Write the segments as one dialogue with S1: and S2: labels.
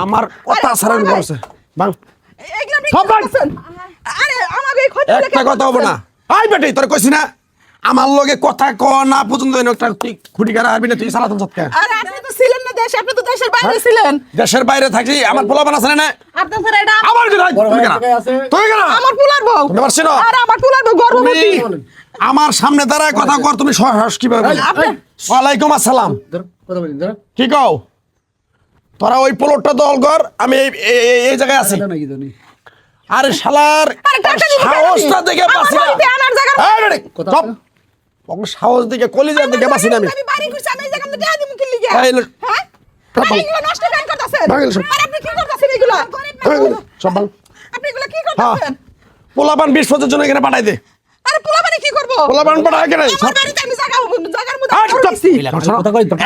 S1: আমার কথা ছাড়া বলছে বাং একটা কথা হবো না। আই বেটি তোর কইছি না আমার লগে কথা ক না পর্যন্ত একটা খুঁটি কারা আরবি না তুই সালাতন সাতকে।
S2: আরে আপনি তো ছিলেন না দেশে, আপনি তো দেশের বাইরে ছিলেন।
S1: দেশের বাইরে থাকি আমার পোলাপান আছে না?
S2: আপনার স্যার এটা
S1: আমার কি তুই কেন? তুই কেন?
S2: আমার পোলার বউ।
S1: তুমি পারছ না?
S2: আরে আমার পোলার বউ গর্ভবতী।
S1: আমার সামনে দাঁড়ায় কথা কর, তুমি সহজ কিভাবে বলি? ওয়ালাইকুম আসসালাম। কি কও? তোরা ওই পোলটটা দল কর, আমি এই জায়গায় আছি। আরে শালার সাহসটা দেখে বাঁচি না। এই বেটি চুপ। ওকে সাহস দেখে কলিজার দেখে বাঁচি না আমি।
S2: আমি বাড়ি করছি, আমি এই জায়গা মধ্যে দেয়া দিমু কি লিগা?
S1: এই
S2: হ্যাঁ? এইগুলো নষ্ট কেন করতেছেন?
S1: ভাগিল সব।
S2: আর আপনি কি করতেছেন এগুলো?
S1: সব ভাঙ।
S2: আপনি এগুলো কি করতেছেন?
S1: পোলাপান 20 বছরের জন্য এখানে পাঠাই দে।
S2: আরে পোলাপানি কি করব?
S1: পোলাপান পাঠাই কেন?
S2: আমার বাড়িতে আমি জায়গার মধ্যে
S1: এই চুপ।
S2: করছি।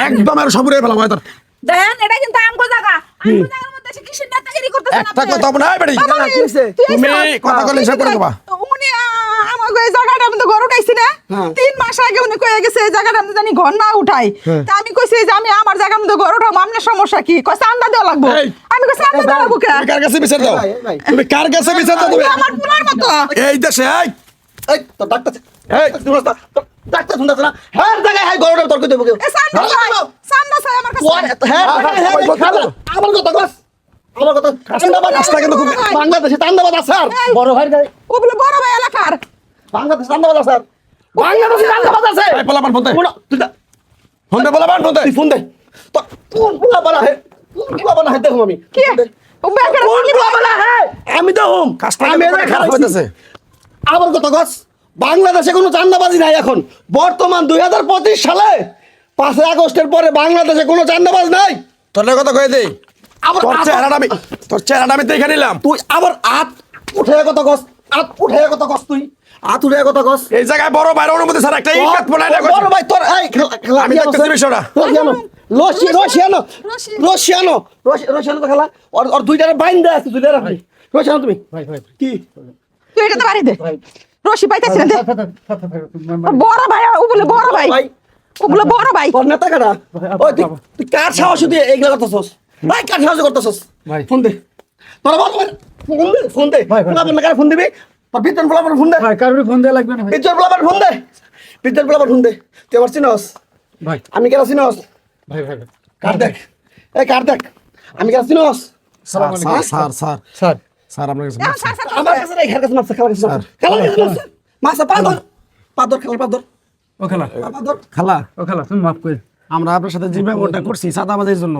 S1: একদম আর সবুরে ফেলাম হয়তো।
S2: দেন এটা কিন্তু আমগো জায়গা। আমগো জায়গার মধ্যে এসে কিসের নেতাগিরি করতেছেন আপনি?
S1: একটা কথা বলে বেটি তুমি কথা কইলে হিসাব করে দেবা।
S2: উনি আমাগো এই জায়গাটার মধ্যে ঘর উঠাইছি না? 3 মাস আগে উনি কয়ে গেছে এই জায়গাটার মধ্যে জানি ঘর না উঠাই। তা আমি কইছি যে আমি আমার জায়গার মধ্যে ঘর উঠাবো, আপনার সমস্যা কি? কই চান্দা দেওয়া লাগবে। আমি কইছি চান্দা দেওয়া লাগবে কে?
S1: তুমি কার কাছে বিচার দাও? তুমি কার কাছে বিচার দাও তুমি?
S2: আমার পুলার মতো।
S1: এই দেশে
S3: এই তো ডাক্তার
S1: এই
S3: ডাক্তার শুনতেছ না? হ্যাঁ জায়গায় হ্যাঁ গরুটার তর্ক দেবো কেউ।
S2: এ চান্দা চাই, চান্দা চাই আমার কাছে।
S3: হ্যাঁ আমার কথা কস, আমার কথা চান্দাবাজ
S1: রাস্তা কিন্তু খুব
S3: বাংলাদেশে চান্দাবাজ আছে আর বড় ভাই
S2: ও বলে বড় ভাই এলাকার।
S3: বাংলাদেশে চান্দাবাজ আছে আর বাংলাদেশে চান্দাবাজ আছে।
S1: এই পোলাপান ফোন দে। ফোন দে পোলাপান ফোন দে।
S3: তুই ফোন দে তো কোন পোলা বানা হে, কোন পোলা বানা হে দেখো আমি
S2: কি? ও বেকার
S3: কোন পোলা বানা হে আমি তো হুম
S1: কাজটা
S3: আমি
S1: কিন্তু খারাপ হইতাছে।
S3: আমার কথা কস, বাংলাদেশে কোনো চান্দাবাজি নাই এখন বর্তমান 2025 সালে 5 আগস্টের পরে বাংলাদেশে কোনো চান্দাবাজ নাই।
S1: তোর কথা কই দেই।
S3: আবার
S1: তোর চেহারাটা আমি দেখে নিলাম।
S3: তুই আবার হাত উঠে কথা কস, হাত উঠে কথা কস, তুই হাত উঠে কথা কস।
S1: এই জায়গায় বড় ভাইয়ের অনুমতি ছাড়া একটা ইকাত ফোনাই না
S3: বড় ভাই তোর এই খেলা
S1: আমি দেখতেছি বিষয়টা।
S3: রশিয়ানো তো খেলা ওর দুইটারে বাইন্দা আছে তুই রাখবি রশিয়ানো তুমি কি
S2: তুই এটা তো বাড়ি দে। রশি পাইতাছ না দে। বড় ভাই ও বলে বড় ভাই। ও বলে বড় ভাই।
S3: তোর নেতা কাটা ওই তুই কার সাহস দিয়ে এইগুলা করতেছস? ভাই কার সাহস করতেছস? ফোন দে তোর বল ফোন দে পোলাপান না কার ফোন দিবি? তোর বিতন পোলাপান ফোন দে
S4: ভাই কারোর ফোন দেয়া লাগবে না ভাই।
S3: বিতন পোলাপান ফোন দে বিতন পোলাপান ফোন দে। তুই আমার চিনস?
S4: ভাই
S3: আমি কেন চিনস?
S4: ভাই ভাই
S3: কার দেখ এই কার দেখ আমি কেন চিনস?
S1: স্যার স্যার
S4: স্যার
S1: স্যার আপনার কাছে
S3: আমার কাছে নাই, খেলার কাছে মাপছে, খেলার কাছে মাপছে। খেলার কাছে মাপছে। মাপছে, পা ধর, খেলার পা ধর।
S4: ও খেলা
S3: পা ধর।
S1: খালা
S4: ও খেলা তুমি মাফ করে
S1: আমরা আপনার সাথে যে ব্যবহারটা করছি চাঁদাবাজির জন্য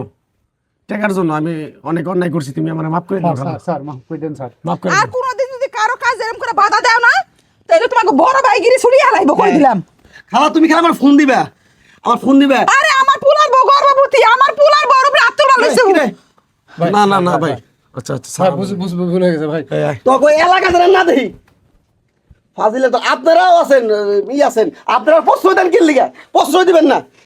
S1: টাকার জন্য আমি অনেক অন্যায় করছি, তুমি আমার মাফ করে দাও খালা।
S4: স্যার মাফ করে দেন স্যার।
S1: মাফ করে
S2: আর
S1: দাও।
S2: কোনদিন যদি কারো কাজ এরকম করে বাধা দাও না, তাহলে তোমাকে বড় ভাইগিরি ছুড়িয়ে হালাইবো কই দিলাম।
S3: খালা তুমি খেলা আমার ফোন দিবা, আমার ফোন দিবা।
S2: আরে আমার পুলার বউ গর্ভবতী, আমার পুলার বড় উপরে আত্মরা লইছে।
S3: কি রে?
S1: না না না ভাই আচ্ছা আচ্ছা
S4: ভাই
S1: স্যার
S4: বুঝ ভুল হয়ে গেছে ভাই।
S3: তো কই এলাকা ধরে না দেই ফাজিলে তো আপনারাও আছেন ই আছেন, আপনারা প্রশ্রয় দেন কি লিগা? প্রশ্রয় দিবেন না।